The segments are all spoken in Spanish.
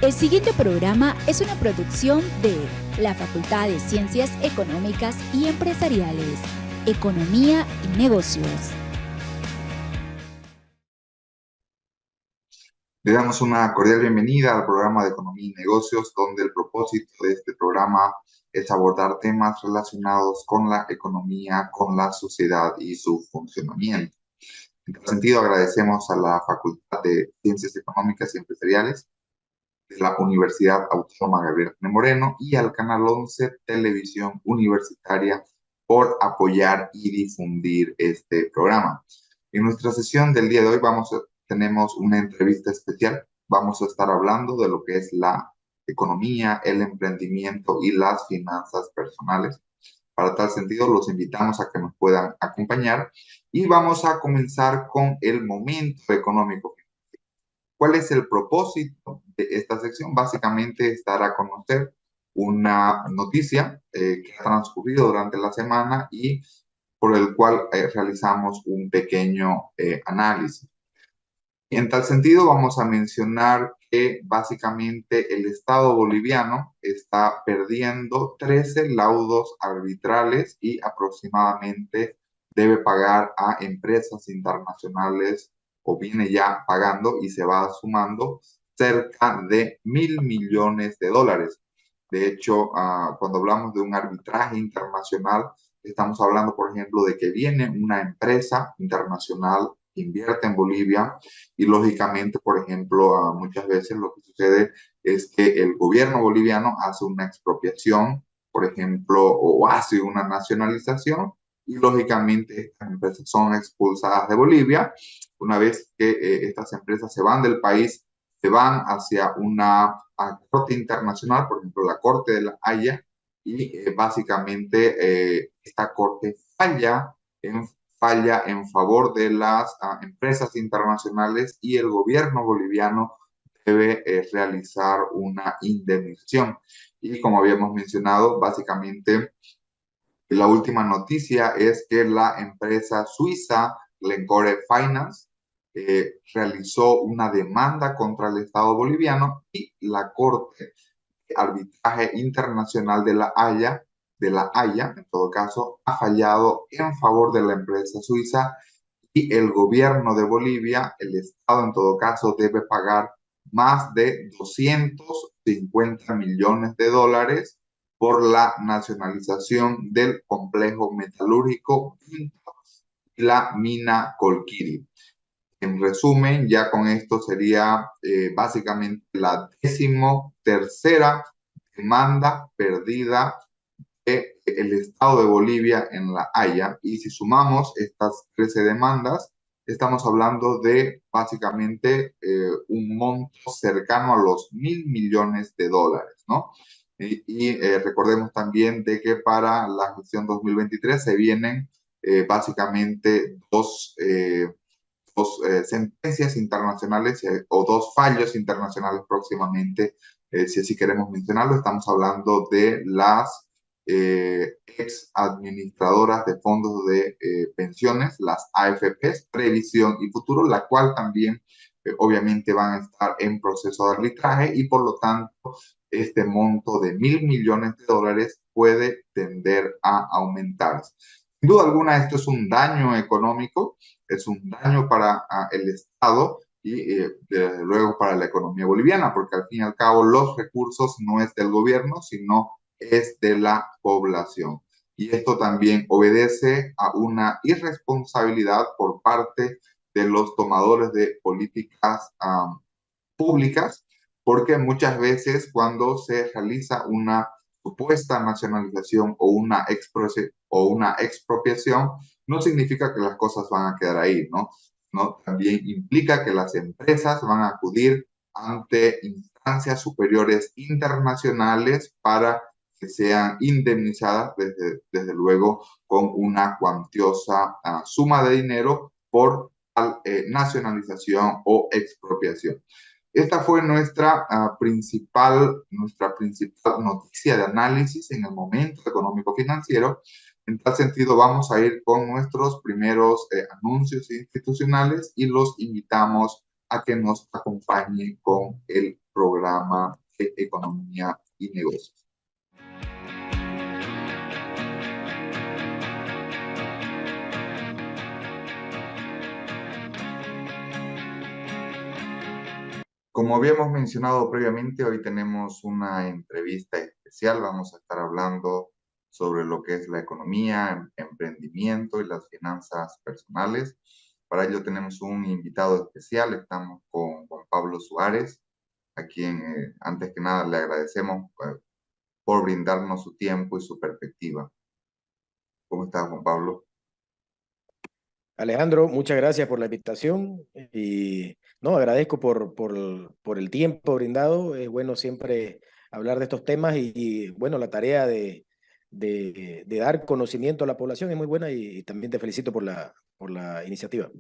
El siguiente programa es una producción de la Facultad de Ciencias Económicas y Empresariales, Economía y Negocios. Le damos una cordial bienvenida al programa de Economía y Negocios, donde el propósito de este programa es abordar temas relacionados con la economía, con la sociedad y su funcionamiento. En tal sentido, agradecemos a la Facultad de Ciencias Económicas y Empresariales de la Universidad Autónoma Gabriel F. Moreno y al Canal 11 Televisión Universitaria por apoyar y difundir este programa. En nuestra sesión del día de hoy tenemos una entrevista especial. Vamos a estar hablando de lo que es la economía, el emprendimiento y las finanzas personales. Para tal sentido, los invitamos a que nos puedan acompañar y vamos a comenzar con el momento económico. ¿Cuál es el propósito de esta sección? Básicamente es dar a conocer una noticia que ha transcurrido durante la semana y por el cual realizamos un pequeño análisis. En tal sentido, vamos a mencionar que básicamente el Estado boliviano está perdiendo 13 laudos arbitrales y aproximadamente debe pagar a empresas internacionales o viene ya pagando y se va sumando cerca de 1.000 millones de dólares. De hecho, cuando hablamos de un arbitraje internacional, estamos hablando, por ejemplo, de que viene una empresa internacional, invierte en Bolivia y lógicamente, por ejemplo, muchas veces lo que sucede es que el gobierno boliviano hace una expropiación, por ejemplo, o hace una nacionalización y lógicamente estas empresas son expulsadas de Bolivia. Una vez que estas empresas se van del país, se van hacia una corte internacional, por ejemplo, la Corte de la Haya, y básicamente esta corte falla en favor de las empresas internacionales y el gobierno boliviano debe realizar una indemnización. Y como habíamos mencionado, básicamente la última noticia es que la empresa suiza Glencore Finance realizó una demanda contra el Estado boliviano y la Corte de Arbitraje Internacional de la Haya, en todo caso, ha fallado en favor de la empresa suiza y el gobierno de Bolivia, el Estado en todo caso, debe pagar más de 250 millones de dólares por la nacionalización del complejo metalúrgico y la mina Colquiri. En resumen, ya con esto sería básicamente la 13ª demanda perdida del Estado de Bolivia en La Haya, y si sumamos estas 13 demandas, estamos hablando de básicamente un monto cercano a los 1.000 millones de dólares, ¿no? Recordemos también de que para la gestión 2023 se vienen básicamente dos sentencias internacionales o dos fallos internacionales próximamente, si así queremos mencionarlo. Estamos hablando de las ex administradoras de fondos de pensiones, las AFPs, Previsión y Futuro, la cual también obviamente van a estar en proceso de arbitraje y por lo tanto este monto de 1.000 millones de dólares puede tender a aumentarse. Sin duda alguna, esto es un daño económico, es un daño para el Estado y desde luego para la economía boliviana, porque al fin y al cabo los recursos no es del gobierno, sino es de la población. Y esto también obedece a una irresponsabilidad por parte de los tomadores de políticas públicas, porque muchas veces cuando se realiza una supuesta nacionalización o una expropiación, no significa que las cosas van a quedar ahí, ¿no? ¿No? También implica que las empresas van a acudir ante instancias superiores internacionales para que sean indemnizadas, desde luego, con una cuantiosa suma de dinero por nacionalización o expropiación. Esta fue nuestra principal noticia de análisis en el momento económico-financiero. En tal sentido, vamos a ir con nuestros primeros anuncios institucionales y los invitamos a que nos acompañe con el programa de Economía y Negocios. Como habíamos mencionado previamente, hoy tenemos una entrevista especial. Vamos a estar hablando sobre lo que es la economía, emprendimiento y las finanzas personales. Para ello tenemos un invitado especial. Estamos con Juan Pablo Suárez, a quien antes que nada le agradecemos por brindarnos su tiempo y su perspectiva. ¿Cómo estás, Juan Pablo? Alejandro, muchas gracias por la invitación y no, agradezco por el tiempo brindado. Es bueno siempre hablar de estos temas bueno, la tarea de dar conocimiento a la población es muy buena y también te felicito por la iniciativa.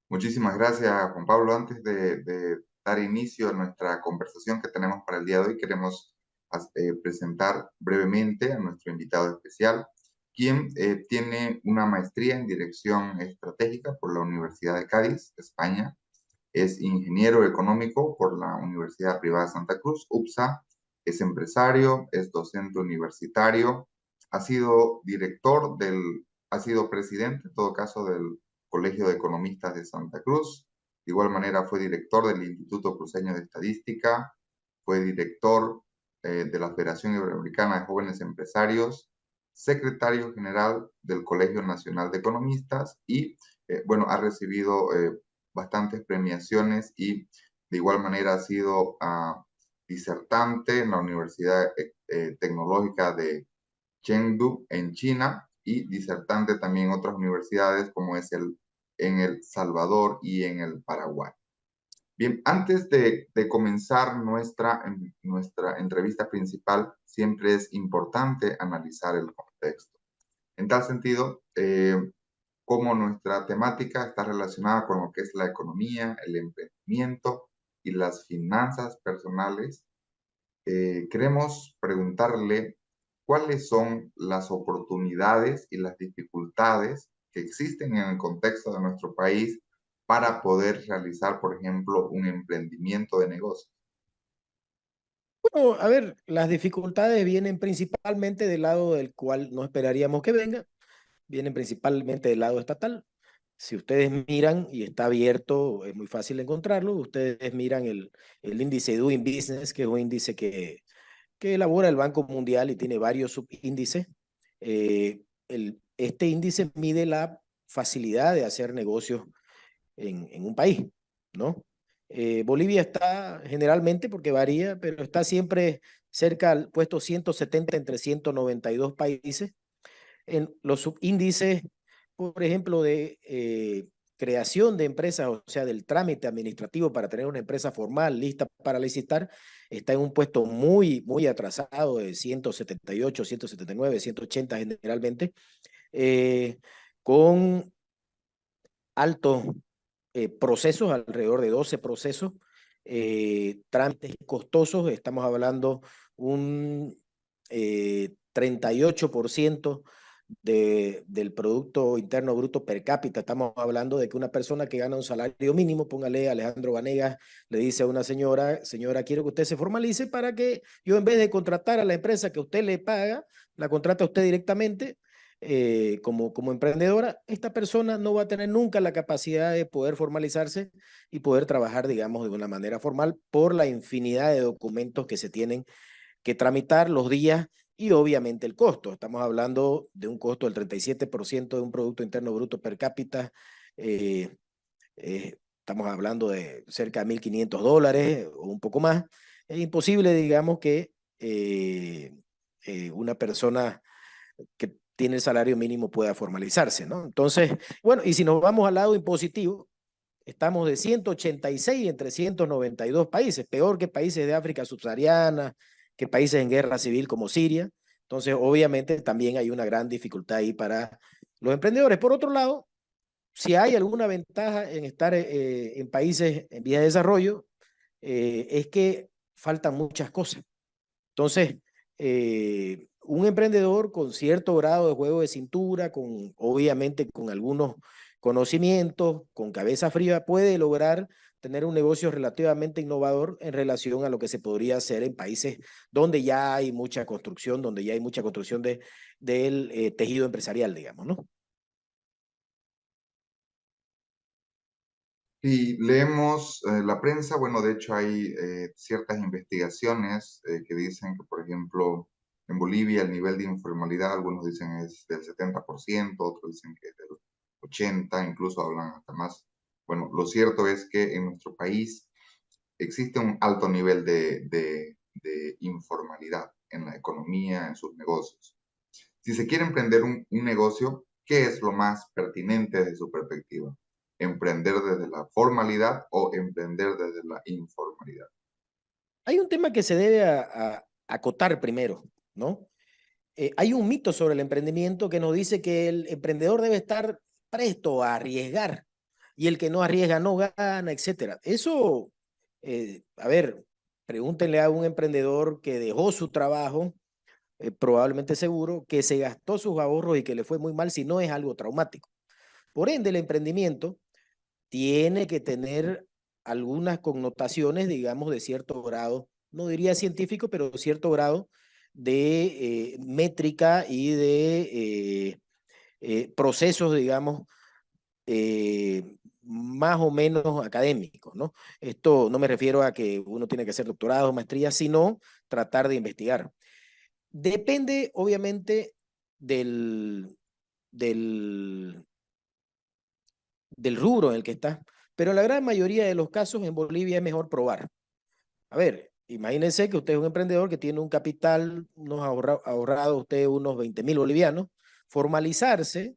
Muchísimas gracias, Juan Pablo. Antes de dar inicio a nuestra conversación que tenemos para el día de hoy, queremos presentar brevemente a nuestro invitado especial, quien tiene una maestría en Dirección Estratégica por la Universidad de Cádiz, España. Es ingeniero económico por la Universidad Privada de Santa Cruz, UPSA. Es empresario, es docente universitario, ha sido ha sido presidente, en todo caso, del Colegio de Economistas de Santa Cruz. De igual manera fue director del Instituto Cruceño de Estadística, fue director de la Federación Iberoamericana de Jóvenes Empresarios, secretario general del Colegio Nacional de Economistas y, bueno, ha recibido bastantes premiaciones y de igual manera ha sido disertante en la Universidad Tecnológica de Chengdu en China y disertante también en otras universidades como es en El Salvador y en el Paraguay. Bien, antes de comenzar nuestra entrevista principal, siempre es importante analizar el contexto. En tal sentido, cómo nuestra temática está relacionada con lo que es la economía, el emprendimiento y las finanzas personales, queremos preguntarle cuáles son las oportunidades y las dificultades que existen en el contexto de nuestro país para poder realizar, por ejemplo, un emprendimiento de negocio. Bueno, a ver, las dificultades vienen principalmente del lado del cual no esperaríamos que vengan, vienen principalmente del lado estatal. Si ustedes miran, y está abierto, es muy fácil encontrarlo, ustedes miran el índice Doing Business, que es un índice que elabora el Banco Mundial y tiene varios subíndices. Este índice mide la facilidad de hacer negocios en un país, ¿no? Bolivia está generalmente, porque varía, pero está siempre cerca al puesto 170 entre 192 países. En los subíndices, por ejemplo, de creación de empresas, o sea, del trámite administrativo para tener una empresa formal lista para licitar, está en un puesto muy atrasado de 178, 179, 180 generalmente, con altos procesos, alrededor de 12 procesos, trámites costosos, estamos hablando un 38% del Producto Interno Bruto per cápita. Estamos hablando de que una persona que gana un salario mínimo, póngale Alejandro Vanegas, le dice a una señora, quiero que usted se formalice para que yo, en vez de contratar a la empresa que usted le paga, la contrata a usted directamente. Como emprendedora, esta persona no va a tener nunca la capacidad de poder formalizarse y poder trabajar, digamos, de una manera formal por la infinidad de documentos que se tienen que tramitar, los días y obviamente el costo. Estamos hablando de un costo del 37% de un Producto Interno Bruto per cápita. Estamos hablando de cerca de $1.500 o un poco más. Es imposible, digamos, que una persona que tiene el salario mínimo pueda formalizarse, ¿no? Entonces, bueno, y si nos vamos al lado impositivo, estamos de 186 entre 192 países, peor que países de África subsahariana, que países en guerra civil como Siria. Entonces, obviamente, también hay una gran dificultad ahí para los emprendedores. Por otro lado, si hay alguna ventaja en estar en países en vías de desarrollo, es que faltan muchas cosas. Entonces, un emprendedor con cierto grado de juego de cintura, obviamente con algunos conocimientos, con cabeza fría, puede lograr tener un negocio relativamente innovador en relación a lo que se podría hacer en países donde ya hay mucha construcción, donde ya hay mucha construcción del tejido empresarial, digamos, ¿no? Si leemos la prensa, bueno, de hecho hay ciertas investigaciones que dicen que, por ejemplo, en Bolivia el nivel de informalidad, algunos dicen es del 70%, otros dicen que es del 80%, incluso hablan hasta más. Bueno, lo cierto es que en nuestro país existe un alto nivel de informalidad en la economía, en sus negocios. Si se quiere emprender un negocio, ¿qué es lo más pertinente desde su perspectiva? ¿Emprender desde la formalidad o emprender desde la informalidad? Hay un tema que se debe acotar primero, ¿no? Hay un mito sobre el emprendimiento que nos dice que el emprendedor debe estar presto a arriesgar y el que no arriesga no gana, etcétera. Eso, a ver, pregúntenle a un emprendedor que dejó su trabajo, probablemente seguro, que se gastó sus ahorros y que le fue muy mal si no es algo traumático. Por ende, el emprendimiento tiene que tener algunas connotaciones, digamos, de cierto grado, no diría científico, pero cierto grado de métrica y de procesos, digamos, más o menos académicos, ¿no? Esto no me refiero a que uno tiene que hacer doctorado o maestría, sino tratar de investigar. Depende, obviamente, del, del, del rubro en el que está, pero en la gran mayoría de los casos en Bolivia es mejor probar. A ver, imagínense que usted es un emprendedor que tiene un capital, ahorrado usted unos 20.000 bolivianos, formalizarse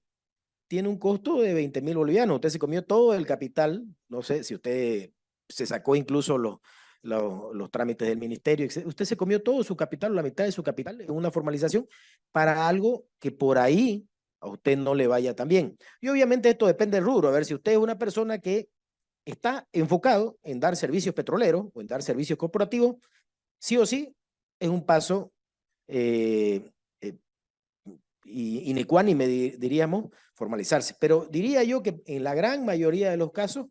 tiene un costo de 20.000 bolivianos. Usted se comió todo el capital, no sé si usted se sacó incluso los trámites del ministerio, usted se comió todo su capital, la mitad de su capital en una formalización para algo que por ahí a usted no le vaya tan bien. Y obviamente esto depende del rubro. A ver, si usted es una persona que está enfocado en dar servicios petroleros o en dar servicios corporativos, sí o sí es un paso inecuánime, diríamos, formalizarse. Pero diría yo que en la gran mayoría de los casos,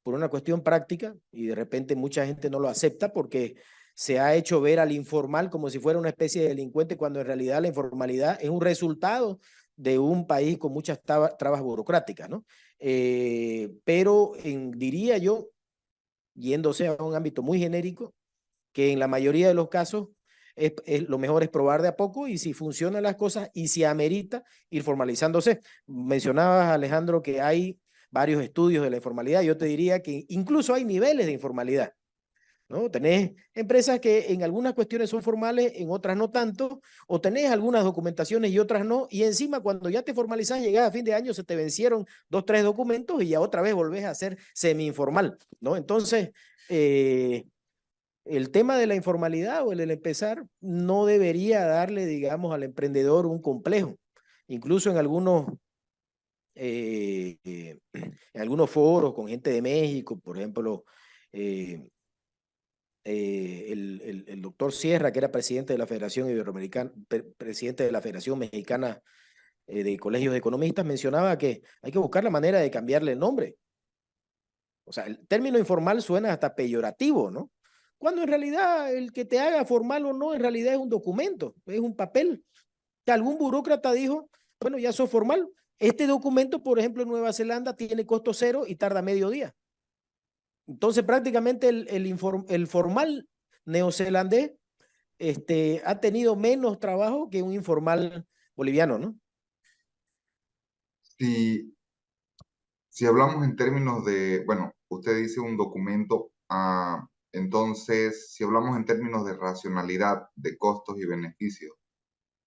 por una cuestión práctica, y de repente mucha gente no lo acepta porque se ha hecho ver al informal como si fuera una especie de delincuente, cuando en realidad la informalidad es un resultado de un país con muchas trabas burocráticas, ¿no? Pero diría yo, yéndose a un ámbito muy genérico, que en la mayoría de los casos lo mejor es probar de a poco, y si funcionan las cosas y si amerita ir formalizándose. Mencionabas, Alejandro, que hay varios estudios de la informalidad. Yo te diría que incluso hay niveles de informalidad, ¿no? Tenés empresas que en algunas cuestiones son formales, en otras no tanto, o tenés algunas documentaciones y otras no, y encima cuando ya te formalizás, llegás a fin de año, se te vencieron 2, 3 documentos y ya otra vez volvés a ser semi-informal, ¿no? Entonces, el tema de la informalidad o el empezar no debería darle, digamos, al emprendedor un complejo. Incluso en algunos foros con gente de México, por ejemplo, el doctor Sierra, que era presidente de la Federación Iberoamericana, presidente de la Federación Mexicana de Colegios de Economistas, mencionaba que hay que buscar la manera de cambiarle el nombre. O sea, el término informal suena hasta peyorativo, ¿no? Cuando en realidad el que te haga formal o no, en realidad es un documento, es un papel. Que algún burócrata dijo, bueno, ya sos formal. Este documento, por ejemplo, en Nueva Zelanda tiene costo cero y tarda medio día. Entonces, prácticamente el formal neozelandés ha tenido menos trabajo que un informal boliviano, ¿no? Si, si hablamos en términos de, bueno, usted dice un documento, entonces, si hablamos en términos de racionalidad, de costos y beneficios,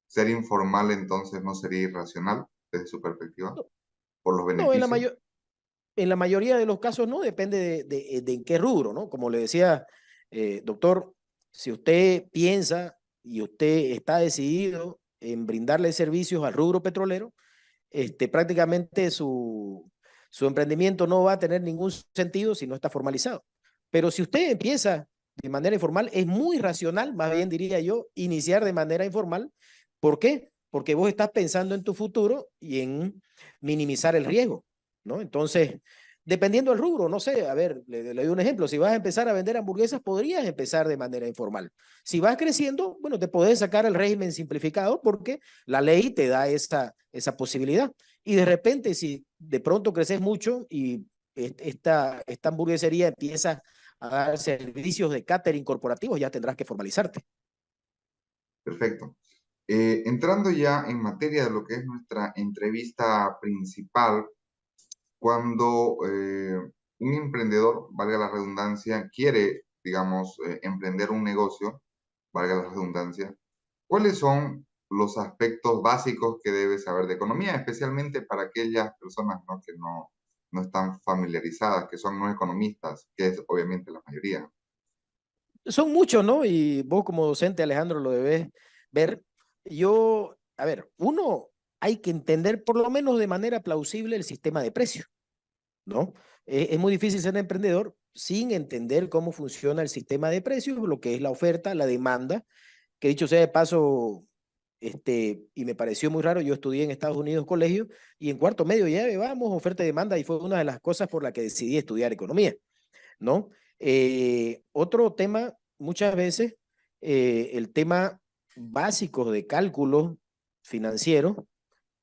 ¿ser informal entonces no sería irracional desde su perspectiva por los No, beneficios? en la mayoría de los casos no, depende de en qué rubro, ¿no? Como le decía, doctor, si usted piensa y usted está decidido en brindarle servicios al rubro petrolero, prácticamente su emprendimiento no va a tener ningún sentido si no está formalizado. Pero si usted empieza de manera informal, es muy racional, más bien diría yo, iniciar de manera informal. ¿Por qué? Porque vos estás pensando en tu futuro y en minimizar el riesgo, ¿no? Entonces, dependiendo del rubro, no sé, a ver, le doy un ejemplo, si vas a empezar a vender hamburguesas, podrías empezar de manera informal. Si vas creciendo, bueno, te podés sacar el régimen simplificado porque la ley te da esa posibilidad. Y de repente, si de pronto creces mucho y esta hamburguesería empieza a dar servicios de catering corporativos, ya tendrás que formalizarte. Perfecto. Entrando ya en materia de lo que es nuestra entrevista principal, cuando un emprendedor, valga la redundancia, quiere, digamos, emprender un negocio, valga la redundancia, ¿cuáles son los aspectos básicos que debe saber de economía, especialmente para aquellas personas, ¿no?, que no están familiarizadas, que son no economistas, que es obviamente la mayoría? Son muchos, ¿no? Y vos como docente, Alejandro, lo debes ver. Yo, a ver, uno, hay que entender por lo menos de manera plausible el sistema de precios, ¿no? Es muy difícil ser emprendedor sin entender cómo funciona el sistema de precios, lo que es la oferta, la demanda, que dicho sea de paso, y me pareció muy raro, yo estudié en Estados Unidos colegio y en cuarto medio ya llevábamos oferta y demanda y fue una de las cosas por las que decidí estudiar economía, ¿no? Otro tema, muchas veces, el tema básico de cálculo financiero,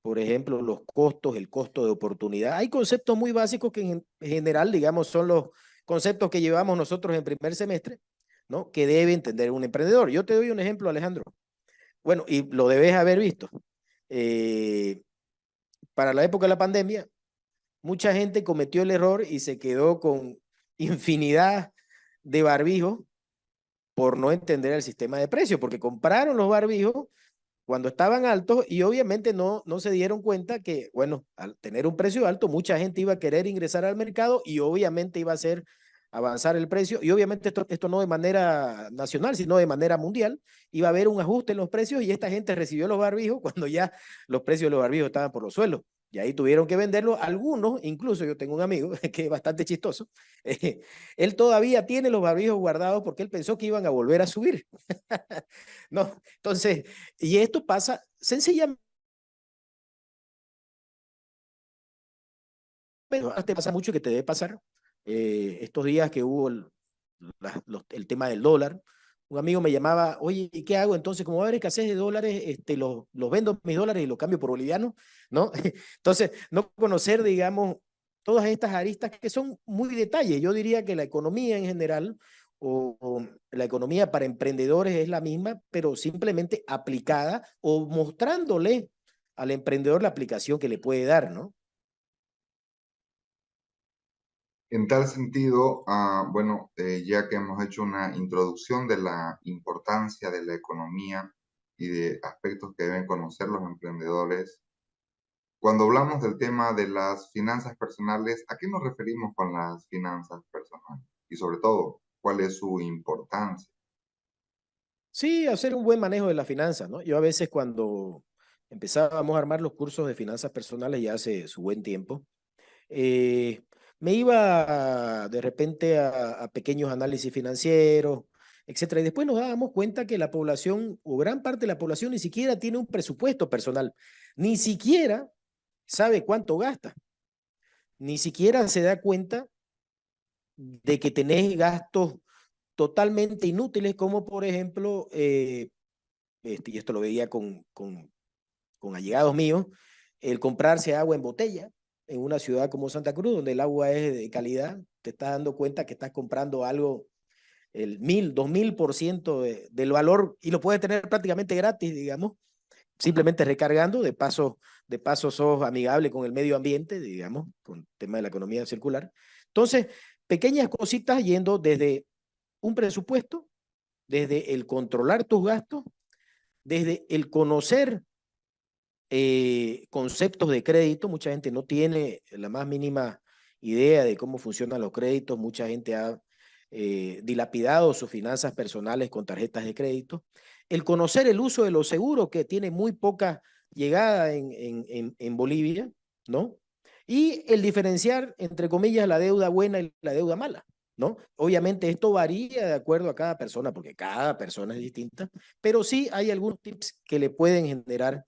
por ejemplo, los costos, el costo de oportunidad. Hay conceptos muy básicos que en general, digamos, son los conceptos que llevamos nosotros en primer semestre, ¿no? Que debe entender un emprendedor. Yo te doy un ejemplo, Alejandro. Bueno, y lo debes haber visto. Eh, para la época de la pandemia, mucha gente cometió el error y se quedó con infinidad de barbijos por no entender el sistema de precios, porque compraron los barbijos cuando estaban altos y obviamente no se dieron cuenta que, bueno, al tener un precio alto, mucha gente iba a querer ingresar al mercado y obviamente iba a hacer avanzar el precio y obviamente esto no de manera nacional, sino de manera mundial, iba a haber un ajuste en los precios y esta gente recibió los barbijos cuando ya los precios de los barbijos estaban por los suelos. Y ahí tuvieron que venderlo. Algunos, incluso yo tengo un amigo que es bastante chistoso, él todavía tiene los barbijos guardados porque él pensó que iban a volver a subir. No, entonces, y esto pasa sencillamente, pero te pasa mucho que te debe pasar. Estos días que hubo el tema del dólar, un amigo me llamaba, oye, ¿y qué hago? Entonces, como va a haber escasez de dólares, los vendo mis dólares y los cambio por bolivianos, ¿no? Entonces, no conocer, digamos, todas estas aristas que son muy detalles. Yo diría que la economía en general o la economía para emprendedores es la misma, pero simplemente aplicada o mostrándole al emprendedor la aplicación que le puede dar, ¿no? En tal sentido, bueno, ya que hemos hecho una introducción de la importancia de la economía y de aspectos que deben conocer los emprendedores, cuando hablamos del tema de las finanzas personales, ¿a qué nos referimos con las finanzas personales? Y sobre todo, ¿cuál es su importancia? Sí, hacer un buen manejo de las finanzas, ¿no? Yo a veces cuando empezábamos a armar los cursos de finanzas personales ya hace su buen tiempo, eh, me iba de repente a pequeños análisis financieros, etcétera, y después nos dábamos cuenta que la población o gran parte de la población ni siquiera tiene un presupuesto personal, ni siquiera sabe cuánto gasta, ni siquiera se da cuenta de que tenés gastos totalmente inútiles, como por ejemplo, y esto lo veía con allegados míos, el comprarse agua en botella en una ciudad como Santa Cruz, donde el agua es de calidad, te estás dando cuenta que estás comprando algo el 1000, 2000% del valor y lo puedes tener prácticamente gratis, digamos, simplemente recargando, de paso sos amigable con el medio ambiente, digamos, con el tema de la economía circular. Entonces, pequeñas cositas yendo desde un presupuesto, desde el controlar tus gastos, desde el conocer conceptos de crédito. Mucha gente no tiene la más mínima idea de cómo funcionan los créditos. Mucha gente ha dilapidado sus finanzas personales con tarjetas de crédito. El conocer el uso de los seguros, que tiene muy poca llegada en Bolivia, ¿no? Y el diferenciar, entre comillas, la deuda buena y la deuda mala, ¿no? Obviamente esto varía de acuerdo a cada persona, porque cada persona es distinta, pero sí hay algunos tips que le pueden generar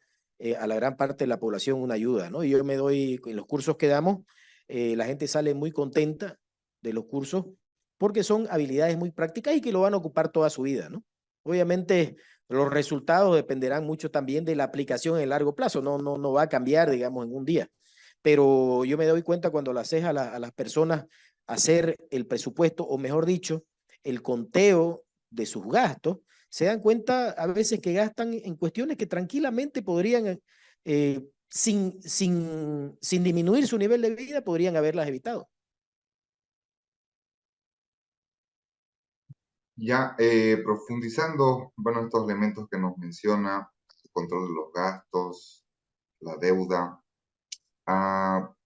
a la gran parte de la población una ayuda, ¿no? Y yo me doy, en los cursos que damos, la gente sale muy contenta de los cursos porque son habilidades muy prácticas y que lo van a ocupar toda su vida, ¿no? Obviamente los resultados dependerán mucho también de la aplicación en el largo plazo, no va a cambiar, digamos, en un día. Pero yo me doy cuenta cuando le haces a las personas hacer el presupuesto, o mejor dicho, el conteo de sus gastos, se dan cuenta a veces que gastan en cuestiones que tranquilamente podrían, sin disminuir su nivel de vida, podrían haberlas evitado. Ya profundizando, bueno, estos elementos que nos menciona, el control de los gastos, la deuda,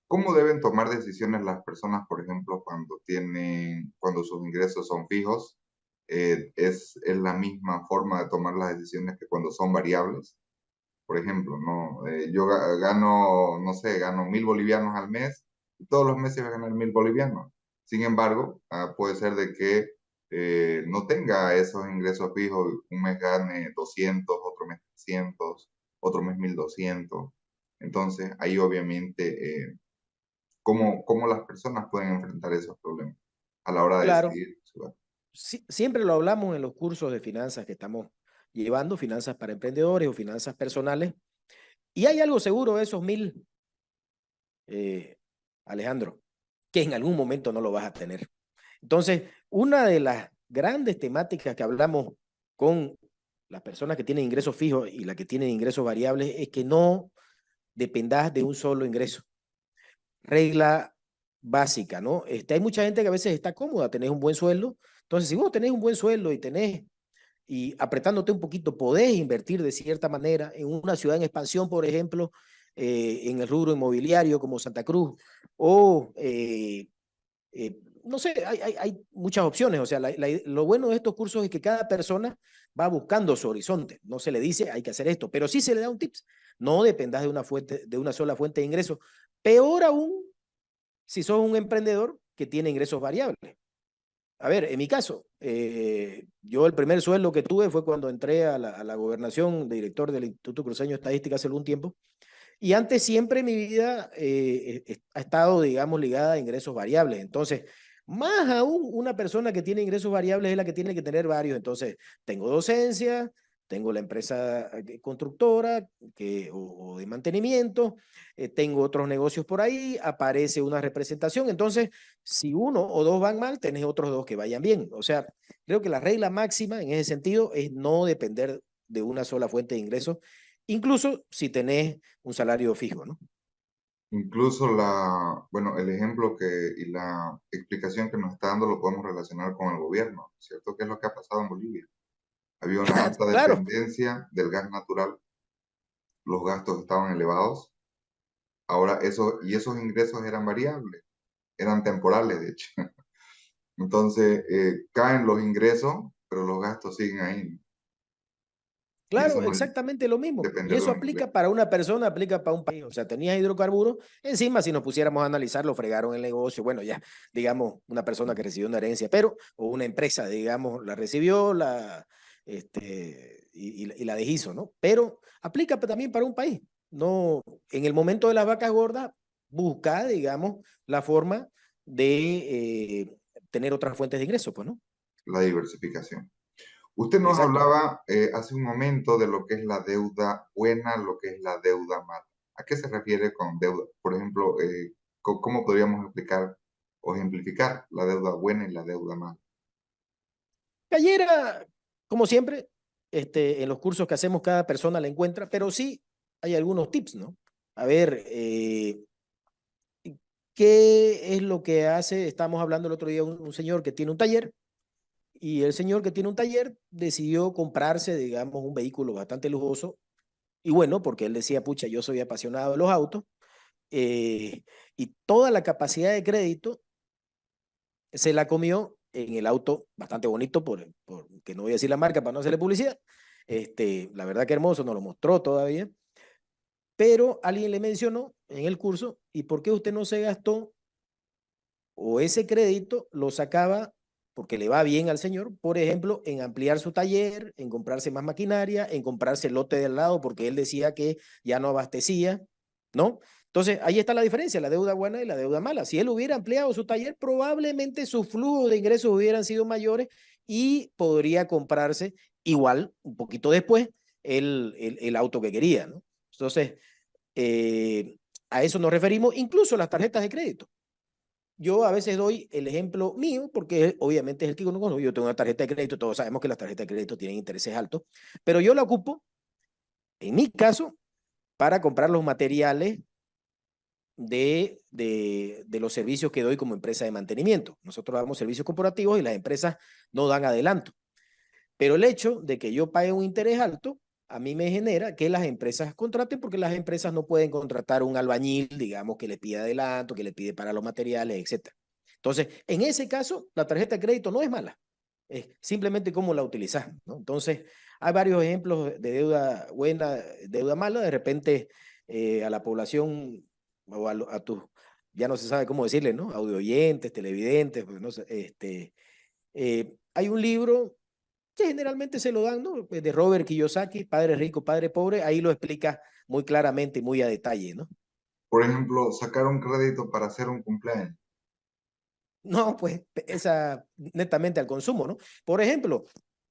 ¿cómo deben tomar decisiones las personas, por ejemplo, cuando sus ingresos son fijos? ¿Es la misma forma de tomar las decisiones que cuando son variables? Por ejemplo, ¿no? Yo gano, no sé, gano 1.000 bolivianos al mes y todos los meses voy a ganar 1.000 bolivianos. Sin embargo, puede ser de que no tenga esos ingresos fijos, un mes gane 200, otro mes 300, otro mes 1.200. Entonces, ahí obviamente, ¿cómo las personas pueden enfrentar esos problemas a la hora de Claro, decidir su gasto? siempre lo hablamos en los cursos de finanzas que estamos llevando, finanzas para emprendedores o finanzas personales, y hay algo seguro de esos 1.000, Alejandro, que en algún momento no lo vas a tener. Entonces, una de las grandes temáticas que hablamos con las personas que tienen ingresos fijos y las que tienen ingresos variables es que no dependas de un solo ingreso. Regla básica, ¿no? Hay mucha gente que a veces está cómoda, tenés un buen sueldo. Entonces, si vos tenés un buen sueldo y apretándote un poquito, podés invertir de cierta manera en una ciudad en expansión, por ejemplo, en el rubro inmobiliario como Santa Cruz, o no sé, hay muchas opciones. O sea, lo bueno de estos cursos es que cada persona va buscando su horizonte. No se le dice hay que hacer esto, pero sí se le da un tips. No dependas de una sola fuente de ingresos. Peor aún si sos un emprendedor que tiene ingresos variables. A ver, en mi caso, yo el primer sueldo que tuve fue cuando entré a la gobernación de director del Instituto Cruceño de Estadística hace algún tiempo. Y antes siempre mi vida ha estado, digamos, ligada a ingresos variables. Entonces, más aún una persona que tiene ingresos variables es la que tiene que tener varios. Entonces, tengo docencia, tengo la empresa constructora o de mantenimiento, tengo otros negocios por ahí, aparece una representación. Entonces, si uno o dos van mal, tenés otros dos que vayan bien. O sea, creo que la regla máxima en ese sentido es no depender de una sola fuente de ingresos, incluso si tenés un salario fijo, ¿no? Incluso bueno, el ejemplo y la explicación que nos está dando lo podemos relacionar con el gobierno, ¿cierto? ¿Qué es lo que ha pasado en Bolivia? Había una alta Claro, dependencia del gas natural, los gastos estaban elevados, ahora esos ingresos eran variables, eran temporales, de hecho. Entonces, caen los ingresos, pero los gastos siguen ahí. Y eso claro, no es exactamente lo mismo. Y depender de eso un ingreso. aplica para una persona, aplica para un país. O sea, tenías hidrocarburos, encima si nos pusiéramos a analizar, lo fregaron el negocio. Bueno, ya, digamos, una persona que recibió una herencia, pero, o una empresa, digamos, la recibió, y la deshizo, ¿no? Pero aplica también para un país. No, en el momento de las vacas gordas, busca, digamos, la forma de tener otras fuentes de ingresos, pues, ¿no? La diversificación. Usted nos Exacto. hablaba hace un momento de lo que es la deuda buena, lo que es la deuda mala. ¿A qué se refiere con deuda? Por ejemplo, ¿cómo podríamos explicar o ejemplificar la deuda buena y la deuda mala? Cayera, como siempre, en los cursos que hacemos cada persona la encuentra, pero sí hay algunos tips, ¿no? A ver, ¿qué es lo que hace? Estamos hablando el otro día un señor que tiene un taller, y el señor que tiene un taller decidió comprarse, digamos, un vehículo bastante lujoso. Y bueno, porque él decía, pucha, yo soy apasionado de los autos, y toda la capacidad de crédito se la comió en el auto bastante bonito, que no voy a decir la marca para no hacerle publicidad. La verdad que hermoso, nos lo mostró todavía, pero alguien le mencionó en el curso, ¿y por qué usted no se gastó o ese crédito lo sacaba porque le va bien al señor, por ejemplo, en ampliar su taller, en comprarse más maquinaria, en comprarse el lote de al lado porque él decía que ya no abastecía, ¿no? Entonces, ahí está la diferencia, la deuda buena y la deuda mala. Si él hubiera ampliado su taller, probablemente sus flujos de ingresos hubieran sido mayores y podría comprarse igual, un poquito después, el auto que quería, ¿no? Entonces, a eso nos referimos, incluso las tarjetas de crédito. Yo a veces doy el ejemplo mío, porque obviamente es el que conozco. Yo tengo una tarjeta de crédito, todos sabemos que las tarjetas de crédito tienen intereses altos, pero yo la ocupo, en mi caso, para comprar los materiales de los servicios que doy como empresa de mantenimiento. Nosotros damos servicios corporativos y las empresas no dan adelanto. Pero el hecho de que yo pague un interés alto, a mí me genera que las empresas contraten, porque las empresas no pueden contratar un albañil, digamos, que le pide adelanto, que le pide para los materiales, etc. Entonces, en ese caso, la tarjeta de crédito no es mala, es simplemente cómo la utilizas, ¿no? Entonces, hay varios ejemplos de deuda buena, deuda mala. De repente, a la población o a tus, ya no se sabe cómo decirle, ¿no? Audio oyentes, televidentes, pues, no sé, hay un libro que generalmente se lo dan, ¿no? De Robert Kiyosaki, Padre Rico, Padre Pobre. Ahí lo explica muy claramente y muy a detalle, ¿no? Por ejemplo, sacar un crédito para hacer un cumpleaños. No, pues esa netamente al consumo, ¿no? Por ejemplo,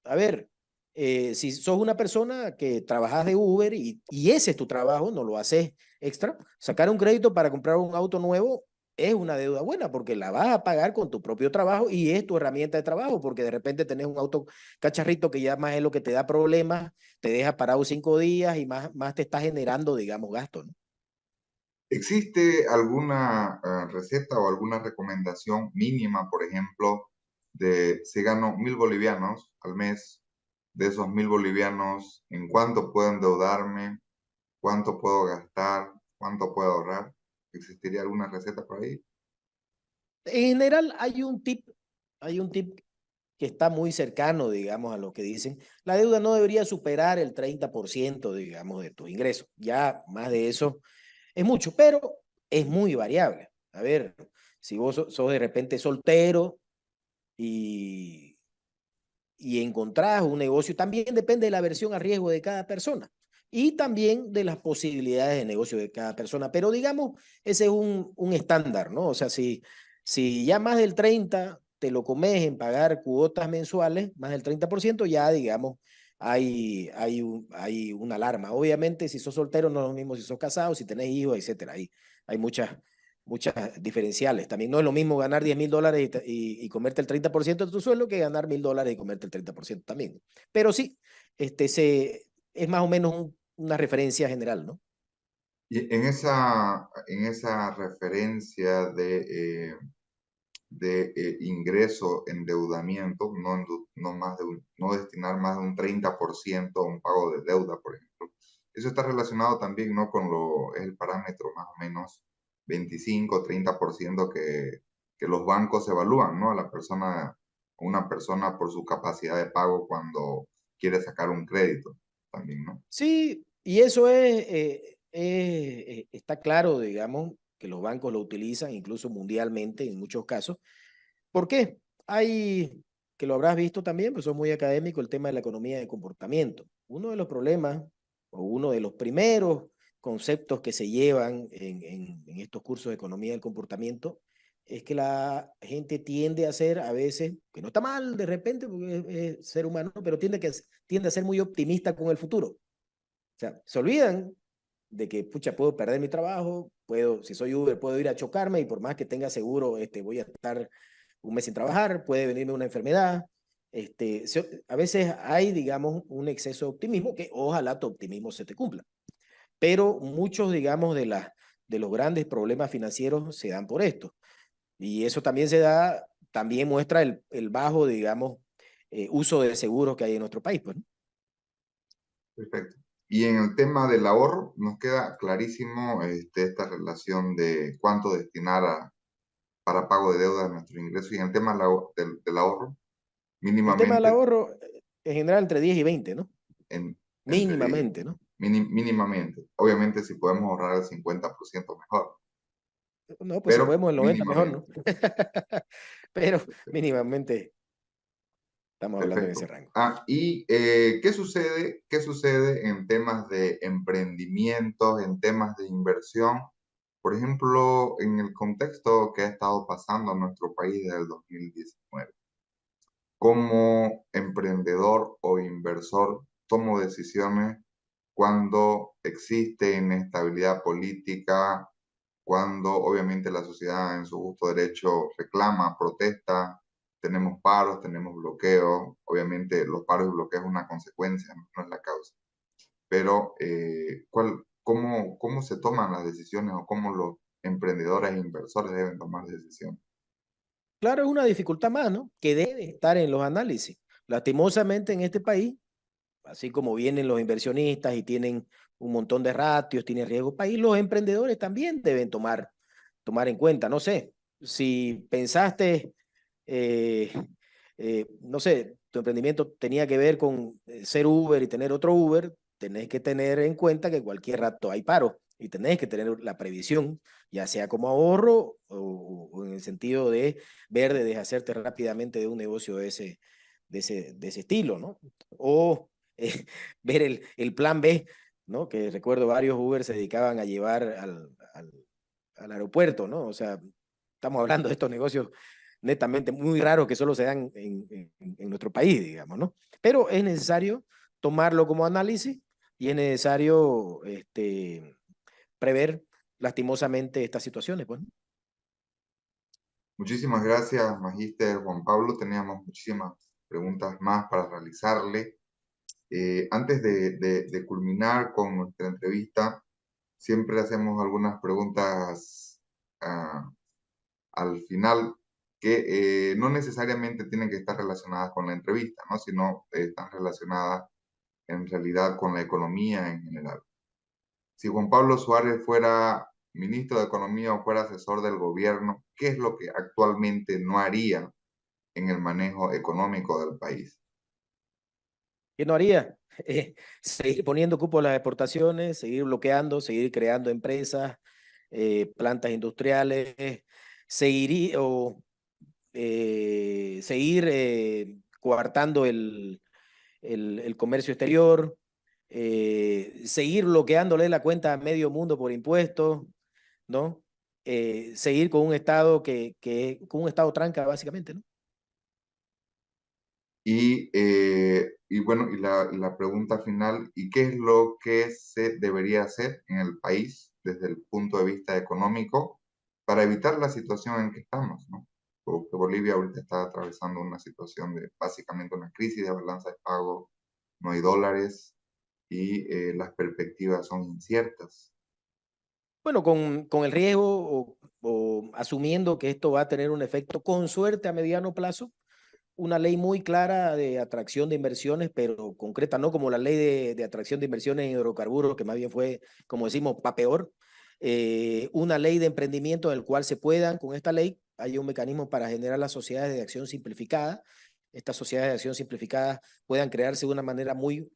a ver, si sos una persona que trabajas de Uber y ese es tu trabajo, no lo haces extra, sacar un crédito para comprar un auto nuevo es una deuda buena, porque la vas a pagar con tu propio trabajo y es tu herramienta de trabajo, porque de repente tenés un auto cacharrito que ya más es lo que te da problemas, te deja parado 5 días y más te está generando, digamos, gastos, ¿no? ¿Existe alguna receta o alguna recomendación mínima, por ejemplo, de si gano 1.000 bolivianos al mes, de esos 1.000 bolivianos, en cuánto puedo endeudarme, cuánto puedo gastar, cuánto puedo ahorrar? ¿Existiría alguna receta por ahí? En general hay un tip que está muy cercano, digamos, a lo que dicen. La deuda no debería superar el 30%, digamos, de tus ingresos. Ya más de eso es mucho, pero es muy variable. A ver, si vos sos de repente soltero y, y encontrás un negocio, también depende de la versión a riesgo de cada persona y también de las posibilidades de negocio de cada persona. Pero digamos, ese es un estándar, ¿no? O sea, si ya más del 30 te lo comes en pagar cuotas mensuales, más del 30%, ya digamos, hay una alarma. Obviamente, si sos soltero, no es lo mismo si sos casado, si tenés hijos, etcétera. Hay muchas diferenciales. También no es lo mismo ganar $10,000 y comerte el 30% de tu sueldo que ganar $1,000 y comerte el 30% también. Pero sí, es más o menos una referencia general, ¿no? Y en esa referencia de ingreso, endeudamiento, no destinar más de un 30% a un pago de deuda, por ejemplo. Eso está relacionado también, ¿no? Es el parámetro más o menos 25-30% que los bancos evalúan, ¿no? Una persona por su capacidad de pago cuando quiere sacar un crédito también, ¿no? Sí, y eso está claro, digamos, que los bancos lo utilizan incluso mundialmente en muchos casos. ¿Por qué? Hay, que lo habrás visto también, pues son muy académico, el tema de la economía de comportamiento. Uno de los problemas o uno de los primeros conceptos que se llevan en estos cursos de economía del comportamiento es que la gente tiende a ser a veces, que no está mal de repente, porque es ser humano, pero tiende a ser muy optimista con el futuro. O sea, se olvidan de que, pucha, puedo perder mi trabajo, si soy Uber, puedo ir a chocarme y por más que tenga seguro, voy a estar un mes sin trabajar, puede venirme una enfermedad. A veces hay, digamos, un exceso de optimismo, que ojalá tu optimismo se te cumpla. Pero muchos, digamos, de los grandes problemas financieros se dan por esto. Y eso también muestra el bajo, digamos, uso de seguros que hay en nuestro país, pues, ¿no? Perfecto. Y en el tema del ahorro, nos queda clarísimo esta relación de cuánto destinar para pago de deuda de nuestro ingreso. Y en el tema del ahorro, El tema del mínimamente, ahorro, en general, entre 10 y 20, ¿no? entre 10, Mínimamente, ¿no? mínimamente. Obviamente, si podemos ahorrar el 50% mejor, No, pues si pero podemos el 90 mejor, mínimamente. ¿no? Pero mínimamente estamos hablando en ese Perfecto. rango. ¿Y qué sucede en temas de emprendimientos, en temas de inversión? Por ejemplo, en el contexto que ha estado pasando en nuestro país desde el 2019, como emprendedor o inversor, tomo decisiones cuando existe inestabilidad política, cuando obviamente la sociedad en su justo derecho reclama, protesta, tenemos paros, tenemos bloqueos, obviamente los paros y bloqueos es una consecuencia, no es la causa. Pero, ¿cómo se toman las decisiones o cómo los emprendedores e inversores deben tomar decisiones? Claro, es una dificultad más, ¿no? Que debe estar en los análisis. Lastimosamente en este país, así como vienen los inversionistas y tienen un montón de ratios, tienen riesgo país, los emprendedores también deben tomar en cuenta. No sé, si pensaste, eh, no sé, tu emprendimiento tenía que ver con ser Uber y tener otro Uber, tenés que tener en cuenta que cualquier rato hay paro y tenés que tener la previsión, ya sea como ahorro o en el sentido de ver de deshacerte rápidamente de un negocio de ese estilo, ¿no? O ver el plan B, ¿no? Que recuerdo varios Uber se dedicaban a llevar al aeropuerto, ¿no? O sea, estamos hablando de estos negocios netamente muy raros que solo se dan en nuestro país, digamos, ¿no? Pero es necesario tomarlo como análisis y es necesario prever lastimosamente estas situaciones, pues, ¿no? Muchísimas gracias, Magíster Juan Pablo. Teníamos muchísimas preguntas más para realizarle. Antes de culminar con nuestra entrevista, siempre hacemos algunas preguntas al final que no necesariamente tienen que estar relacionadas con la entrevista, ¿no? Sino están relacionadas en realidad con la economía en general. Si Juan Pablo Suárez fuera ministro de Economía o fuera asesor del gobierno, ¿qué es lo que actualmente no haría en el manejo económico del país? ¿Qué no haría? Seguir poniendo cupo a las exportaciones, seguir bloqueando, seguir creando empresas, plantas industriales, seguir coartando el comercio exterior, seguir bloqueándole la cuenta a medio mundo por impuestos, ¿no? Seguir con un Estado con un Estado tranca, básicamente, ¿no? Y bueno, la pregunta final, ¿y qué es lo que se debería hacer en el país desde el punto de vista económico para evitar la situación en que estamos, ¿no? Porque Bolivia ahorita está atravesando una situación de básicamente una crisis de balanza de pago, no hay dólares y las perspectivas son inciertas. Bueno, con el riesgo o asumiendo que esto va a tener un efecto con suerte a mediano plazo, una ley muy clara de atracción de inversiones, pero concreta, no como la ley de atracción de inversiones en hidrocarburos, que más bien fue, como decimos, pa' peor. Una ley de emprendimiento en el cual se puedan, con esta ley, hay un mecanismo para generar las sociedades de acción simplificada. Estas sociedades de acción simplificadas puedan crearse de una manera muy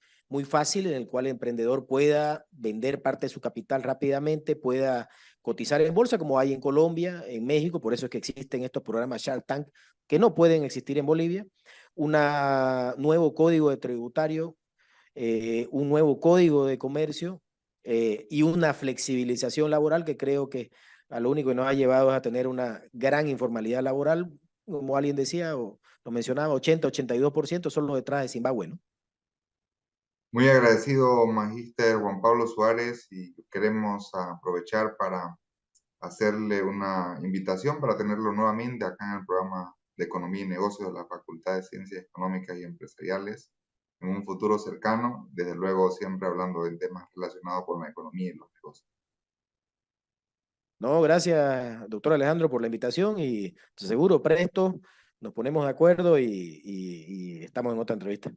fácil en el cual el emprendedor pueda vender parte de su capital rápidamente, pueda cotizar en bolsa como hay en Colombia, en México, por eso es que existen estos programas Shark Tank que no pueden existir en Bolivia, un nuevo código de tributario, un nuevo código de comercio y una flexibilización laboral que creo que a lo único que nos ha llevado es a tener una gran informalidad laboral, como alguien decía o lo mencionaba, 80-82% son los detrás de Zimbabue, ¿no? Muy agradecido, Magíster Juan Pablo Suárez, y queremos aprovechar para hacerle una invitación para tenerlo nuevamente acá en el programa de Economía y Negocios de la Facultad de Ciencias Económicas y Empresariales en un futuro cercano, desde luego siempre hablando de temas relacionados con la economía y los negocios. No, gracias, doctor Alejandro, por la invitación y seguro presto nos ponemos de acuerdo y estamos en otra entrevista.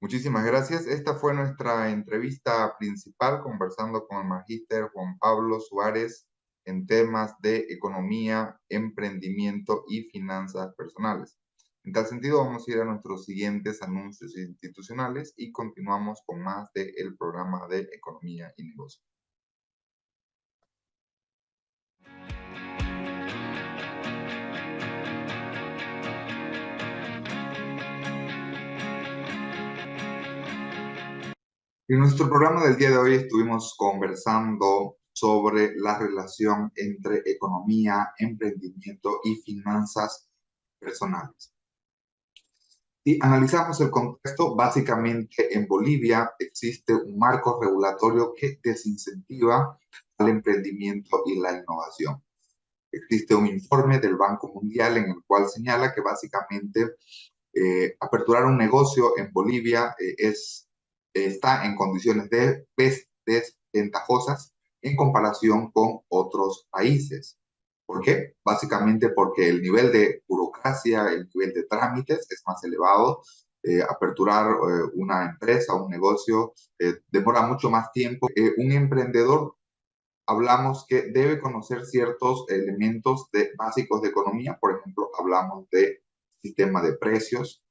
Muchísimas gracias. Esta fue nuestra entrevista principal conversando con el magíster Juan Pablo Suárez en temas de economía, emprendimiento y finanzas personales. En tal sentido, vamos a ir a nuestros siguientes anuncios institucionales y continuamos con más del programa de economía y negocios. En nuestro programa del día de hoy estuvimos conversando sobre la relación entre economía, emprendimiento y finanzas personales. Si analizamos el contexto, básicamente en Bolivia existe un marco regulatorio que desincentiva al emprendimiento y la innovación. Existe un informe del Banco Mundial en el cual señala que básicamente aperturar un negocio en Bolivia está en condiciones desventajosas en comparación con otros países. ¿Por qué? Básicamente porque el nivel de burocracia, el nivel de trámites es más elevado. Aperturar una empresa, un negocio, demora mucho más tiempo. Un emprendedor, hablamos que debe conocer ciertos elementos básicos de economía. Por ejemplo, hablamos de sistema de precios.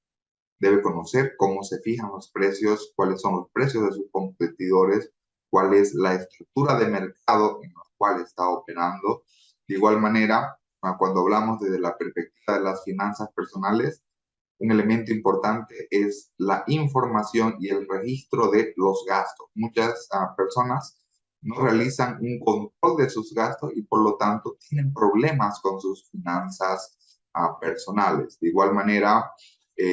Debe conocer cómo se fijan los precios, cuáles son los precios de sus competidores, cuál es la estructura de mercado en la cual está operando. De igual manera, cuando hablamos desde la perspectiva de las finanzas personales, un elemento importante es la información y el registro de los gastos. Muchas personas no realizan un control de sus gastos y por lo tanto tienen problemas con sus finanzas personales. De igual manera,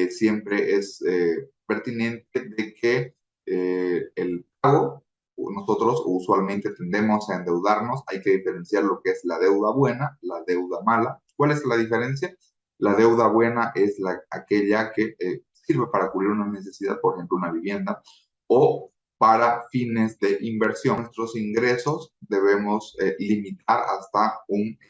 siempre es pertinente de que el pago, nosotros usualmente tendemos a endeudarnos, hay que diferenciar lo que es la deuda buena, la deuda mala. ¿Cuál es la diferencia? La deuda buena es aquella que sirve para cubrir una necesidad, por ejemplo, una vivienda, o para fines de inversión. Nuestros ingresos debemos limitar hasta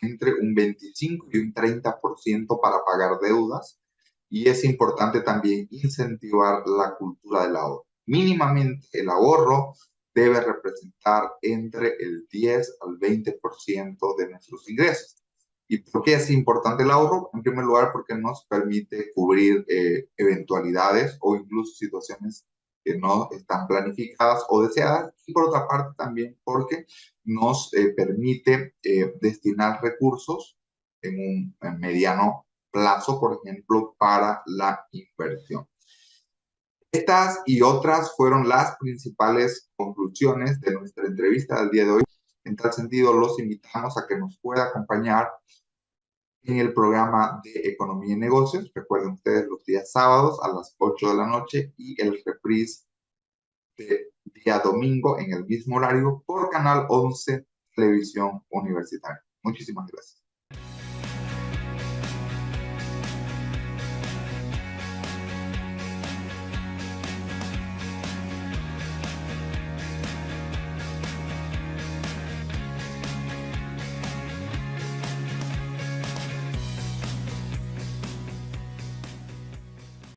entre un 25 y un 30% para pagar deudas, y es importante también incentivar la cultura del ahorro. Mínimamente el ahorro debe representar entre el 10 al 20% de nuestros ingresos. ¿Y por qué es importante el ahorro? En primer lugar, porque nos permite cubrir eventualidades o incluso situaciones que no están planificadas o deseadas. Y por otra parte también porque nos permite destinar recursos en un mediano plazo, por ejemplo, para la inversión. Estas y otras fueron las principales conclusiones de nuestra entrevista del día de hoy. En tal sentido, los invitamos a que nos pueda acompañar en el programa de Economía y Negocios. Recuerden ustedes, los días sábados a las 8 de la noche y el reprise de día domingo en el mismo horario por Canal 11 Televisión Universitaria. Muchísimas gracias.